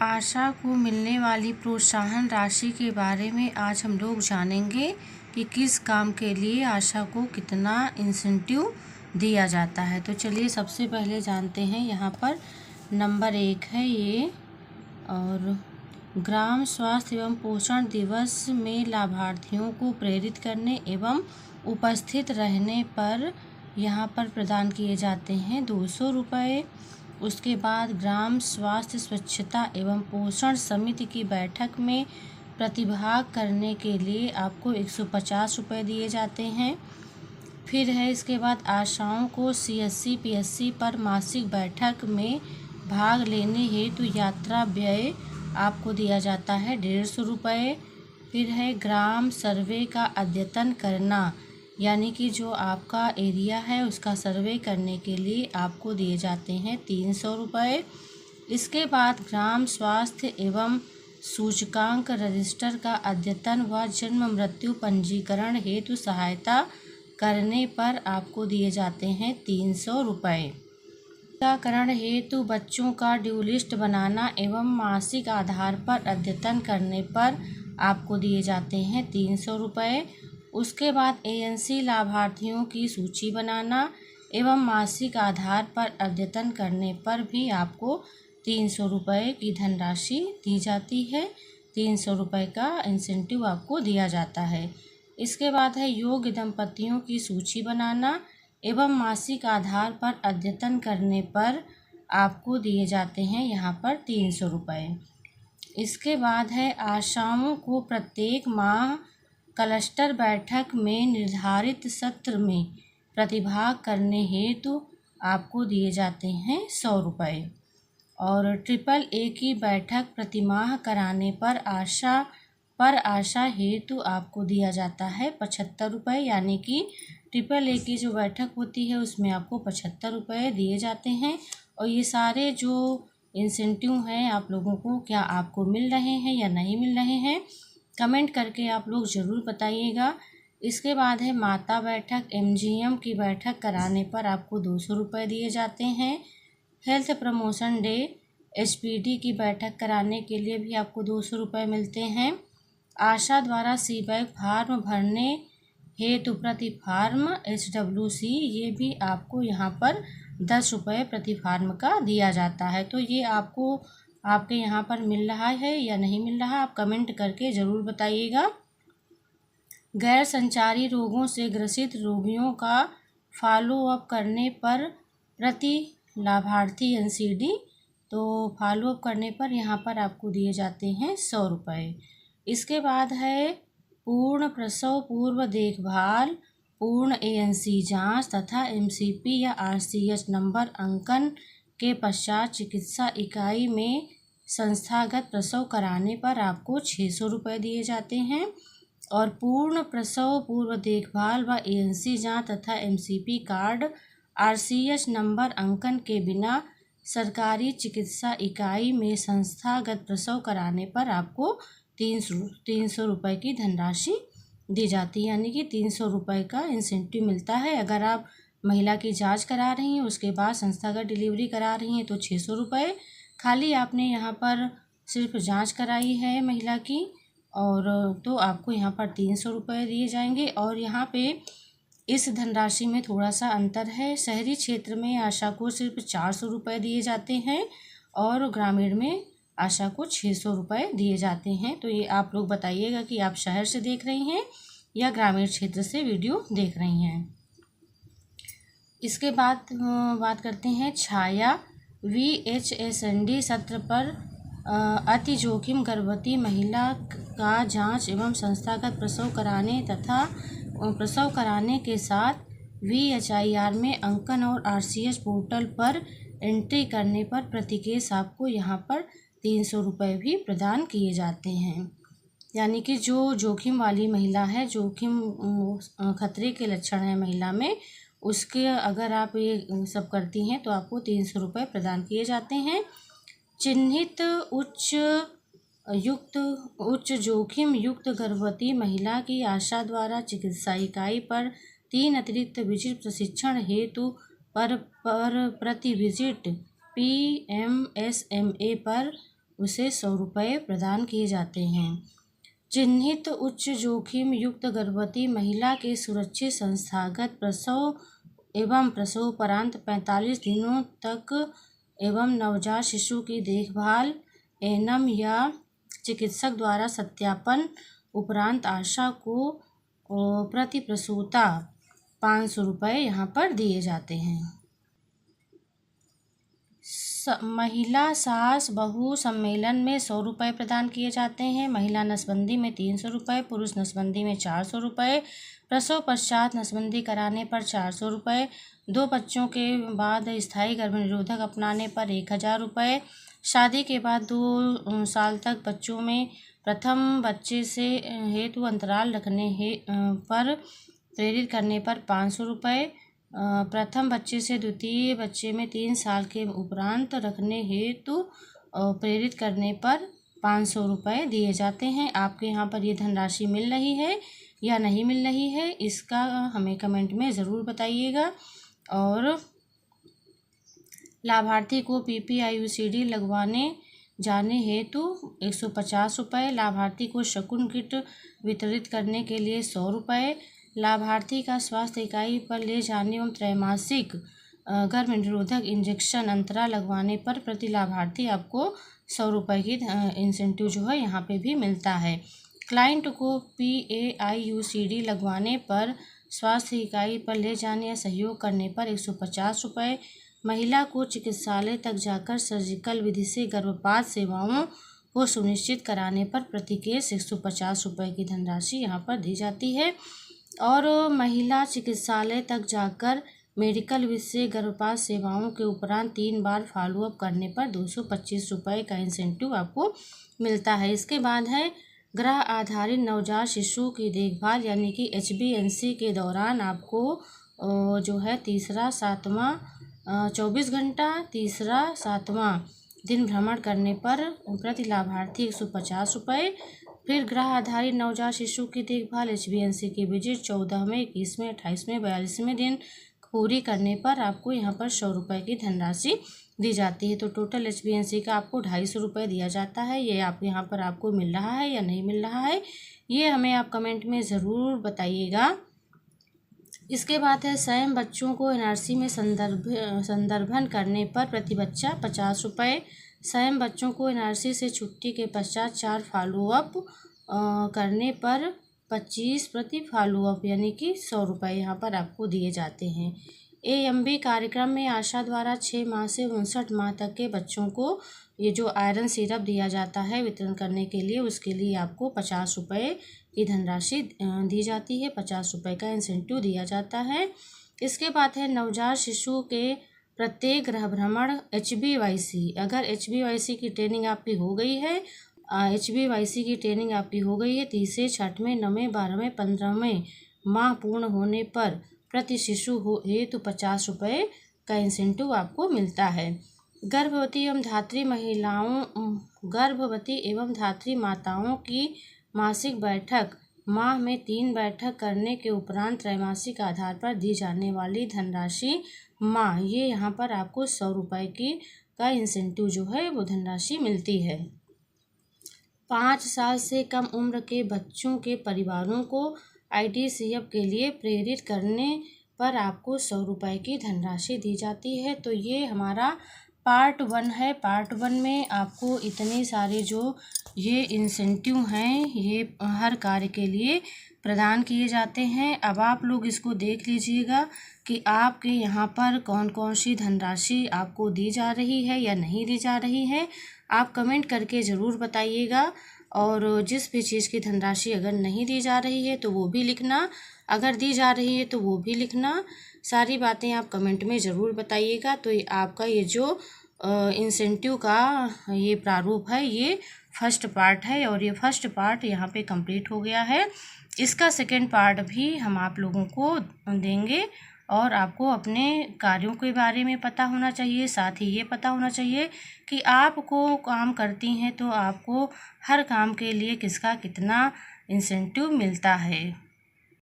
आशा को मिलने वाली प्रोत्साहन राशि के बारे में आज हम लोग जानेंगे कि किस काम के लिए आशा को कितना इंसेंटिव दिया जाता है। तो चलिए सबसे पहले जानते हैं। यहाँ पर नंबर 1 है ये, और ग्राम स्वास्थ्य एवं पोषण दिवस में लाभार्थियों को प्रेरित करने एवं उपस्थित रहने पर यहाँ पर प्रदान किए जाते हैं 200 रुपये। उसके बाद ग्राम स्वास्थ्य स्वच्छता एवं पोषण समिति की बैठक में प्रतिभाग करने के लिए आपको 150 रुपये दिए जाते हैं। फिर है इसके बाद आशाओं को CSC PSC पर मासिक बैठक में भाग लेने हेतु यात्रा व्यय आपको दिया जाता है 150 रुपये। फिर है ग्राम सर्वे का अद्यतन करना, यानी कि जो आपका एरिया है उसका सर्वे करने के लिए आपको दिए जाते हैं 300 रुपये। इसके बाद ग्राम स्वास्थ्य एवं सूचकांक रजिस्टर का अद्यतन व जन्म मृत्यु पंजीकरण हेतु सहायता करने पर आपको दिए जाते हैं 300 रुपये। टीकाकरण हेतु बच्चों का ड्यू लिस्ट बनाना एवं मासिक आधार पर अद्यतन करने पर आपको दिए जाते हैं 300 रुपये। उसके बाद ANC लाभार्थियों की सूची बनाना एवं मासिक आधार पर अद्यतन करने पर भी आपको 300 रुपये की धनराशि दी जाती है। 300 रुपये का इंसेंटिव आपको दिया जाता है। इसके बाद है योग्य दंपतियों की सूची बनाना एवं मासिक आधार पर अद्यतन करने पर आपको दिए जाते हैं यहाँ पर 300 रुपये। इसके बाद है आशाओं को प्रत्येक माह क्लस्टर बैठक में निर्धारित सत्र में प्रतिभाग करने हेतु आपको दिए जाते हैं 100 रुपये। और AAA की बैठक प्रतिमाह कराने पर आशा हेतु आपको दिया जाता है 75 रुपये, यानी कि AAA की जो बैठक होती है उसमें आपको 75 रुपये दिए जाते हैं। और ये सारे जो इंसेंटिव हैं आप लोगों को क्या आपको मिल रहे हैं या नहीं मिल रहे हैं, कमेंट करके आप लोग ज़रूर बताइएगा। इसके बाद है माता बैठक MGM की बैठक कराने पर आपको 200 रुपये दिए जाते हैं। हेल्थ प्रमोशन डे SPD की बैठक कराने के लिए भी आपको 200 रुपये मिलते हैं। आशा द्वारा CBAC फार्म भरने हेतु प्रति फार्म HWC ये भी आपको यहाँ पर 10 रुपये प्रति फार्म का दिया जाता है। तो ये आपको आपके यहाँ पर मिल रहा है या नहीं मिल रहा, आप कमेंट करके ज़रूर बताइएगा। गैर संचारी रोगों से ग्रसित रोगियों का फॉलोअप करने पर प्रति लाभार्थी NCD, तो फॉलोअप करने पर यहाँ पर आपको दिए जाते हैं 100 रुपये। इसके बाद है पूर्ण प्रसव पूर्व देखभाल, पूर्ण ANC जांच तथा MCP या RCH नंबर अंकन के पश्चात चिकित्सा इकाई में संस्थागत प्रसव कराने पर आपको 600 रुपये दिए जाते हैं। और पूर्ण प्रसव पूर्व देखभाल व ANC जांच तथा MCP कार्ड RCH नंबर अंकन के बिना सरकारी चिकित्सा इकाई में संस्थागत प्रसव कराने पर आपको 300 रुपये की धनराशि दी जाती है, यानी कि 300 रुपये का इंसेंटिव मिलता है। अगर आप महिला की जांच करा रही हैं उसके बाद संस्थागत डिलीवरी करा रही हैं तो 600 रुपये। खाली आपने यहाँ पर सिर्फ जांच कराई है महिला की और तो आपको यहाँ पर 300 रुपये दिए जाएंगे। और यहाँ पे इस धनराशि में थोड़ा सा अंतर है। शहरी क्षेत्र में आशा को सिर्फ 400 रुपये दिए जाते हैं और ग्रामीण में आशा को 600 रुपये दिए जाते हैं। तो ये आप लोग बताइएगा कि आप शहर से देख रही हैं या ग्रामीण क्षेत्र से वीडियो देख रही हैं। इसके बाद बात करते हैं छाया VHSND सत्र पर अति जोखिम गर्भवती महिला का जांच एवं संस्थागत प्रसव कराने तथा प्रसव कराने के साथ VHIR में अंकन और RCH पोर्टल पर एंट्री करने पर प्रति केस आपको यहाँ पर 300 रुपये भी प्रदान किए जाते हैं। यानी कि जो जोखिम वाली महिला है, जोखिम खतरे के लक्षण है महिला में, उसके अगर आप ये सब करती हैं तो आपको 300 रुपये प्रदान किए जाते हैं। चिन्हित उच्च जोखिम युक्त गर्भवती महिला की आशा द्वारा चिकित्सा इकाई पर 3 अतिरिक्त विजिट प्रशिक्षण हेतु पर प्रति विजिट PMSMA पर उसे 100 रुपये प्रदान किए जाते हैं। चिन्हित उच्च जोखिम युक्त गर्भवती महिला के सुरक्षित संस्थागत प्रसव एवं प्रसवोपरांत 45 दिनों तक एवं नवजात शिशु की देखभाल एएनएम या चिकित्सक द्वारा सत्यापन उपरांत आशा को प्रति प्रसूता 500 रुपये यहाँ पर दिए जाते हैं। महिला सास बहू सम्मेलन में 100 रुपये प्रदान किए जाते हैं। महिला नसबंदी में 300 रुपये, पुरुष नसबंदी में 400 रुपये, प्रसव पश्चात नसबंदी कराने पर 400 रुपये, 2 बच्चों के बाद स्थायी गर्भनिरोधक अपनाने पर 1000 रुपये, शादी के बाद 2 साल तक बच्चों में प्रथम बच्चे से हेतु अंतराल रखने पर प्रेरित करने पर 500 रुपये, प्रथम बच्चे से द्वितीय बच्चे में 3 साल के उपरांत रखने हेतु प्रेरित करने पर 500 रुपये दिए जाते हैं। आपके यहाँ पर ये धनराशि मिल रही है या नहीं मिल रही है, इसका हमें कमेंट में ज़रूर बताइएगा। और लाभार्थी को PPIUCD लगवाने जाने हेतु 150 रुपये, लाभार्थी को शकुन किट वितरित करने के लिए 100 रुपये, लाभार्थी का स्वास्थ्य इकाई पर ले जाने एवं त्रैमासिक गर्भनिरोधक इंजेक्शन अंतरा लगवाने पर प्रति लाभार्थी आपको 100 रुपये की इंसेंटिव जो है यहाँ पे भी मिलता है। क्लाइंट को PAIUCD लगवाने पर स्वास्थ्य इकाई पर ले जाने या सहयोग करने पर 150 रुपये, महिला को चिकित्सालय तक जाकर सर्जिकल विधि से गर्भपात सेवाओं को सुनिश्चित कराने पर प्रति केस 150 रुपये की धनराशि यहाँ पर दी जाती है। और महिला चिकित्सालय तक जाकर मेडिकल विधि से गर्भपात सेवाओं के उपरांत 3 बार फॉलोअप करने पर 225 रुपये का इंसेंटिव आपको मिलता है। इसके बाद है ग्रह आधारित नवजात शिशु की देखभाल यानी कि HBNC के दौरान आपको जो है तीसरा 7वां 24 घंटा तीसरा 7वां दिन भ्रमण करने पर प्रति लाभार्थी 150 रुपये। फिर ग्रह आधारित नवजात शिशु की देखभाल HBNC की विजिट 14वें 21वें 28वें 42वें दिन पूरी करने पर आपको यहाँ पर 100 रुपये की धनराशि दी जाती है। तो टोटल HBNC का आपको 250 रुपये दिया जाता है। ये आप यहाँ पर आपको मिल रहा है या नहीं मिल रहा है, ये हमें आप कमेंट में ज़रूर बताइएगा। इसके बाद है स्वयं बच्चों को NRC में संदर्भन करने पर प्रति बच्चा 50 रुपये, स्वयं बच्चों को NRC से छुट्टी के पश्चात 4 फॉलोअप करने पर 25 प्रति फॉलोअप यानी कि 100 रुपये यहाँ पर आपको दिए जाते हैं। AMB कार्यक्रम में आशा द्वारा 6 माह से 59 माह तक के बच्चों को ये जो आयरन सिरप दिया जाता है वितरण करने के लिए, उसके लिए आपको 50 रुपये की धनराशि दी जाती है, 50 रुपये का इंसेंटिव दिया जाता है। इसके बाद है नवजात शिशु के प्रत्येक गृह भ्रमण HBYC, अगर HBYC की ट्रेनिंग आपकी हो गई है, HBYC की ट्रेनिंग आपकी हो गई है, 3 6वें 9वें 12वें 15वें माह पूर्ण होने पर प्रति शिशु हेतु 50 रुपये का इंसेंटिव आपको मिलता है। गर्भवती एवं धात्री माताओं की मासिक बैठक माह में 3 बैठक करने के उपरांत त्रैमासिक आधार पर दी जाने वाली धनराशि माह, ये यहाँ पर आपको 100 रुपये का इंसेंटिव जो है वो धनराशि मिलती है। 5 साल से कम उम्र के बच्चों के परिवारों को IDCF के लिए प्रेरित करने पर आपको 100 रुपये की धनराशि दी जाती है। तो ये हमारा पार्ट 1 है। पार्ट 1 में आपको इतने सारे जो ये इंसेंटिव हैं ये हर कार्य के लिए प्रदान किए जाते हैं। अब आप लोग इसको देख लीजिएगा कि आपके यहाँ पर कौन कौन सी धनराशि आपको दी जा रही है या नहीं दी जा रही है, आप कमेंट करके ज़रूर बताइएगा। और जिस भी चीज़ की धनराशि अगर नहीं दी जा रही है तो वो भी लिखना, अगर दी जा रही है तो वो भी लिखना। सारी बातें आप कमेंट में ज़रूर बताइएगा। तो आपका ये जो इंसेंटिव का ये प्रारूप है ये फर्स्ट पार्ट है और ये फर्स्ट पार्ट यहाँ पे कंप्लीट हो गया है। इसका सेकंड पार्ट भी हम आप लोगों को देंगे और आपको अपने कार्यों के बारे में पता होना चाहिए, साथ ही ये पता होना चाहिए कि आपको काम करती हैं तो आपको हर काम के लिए किसका कितना इंसेंटिव मिलता है।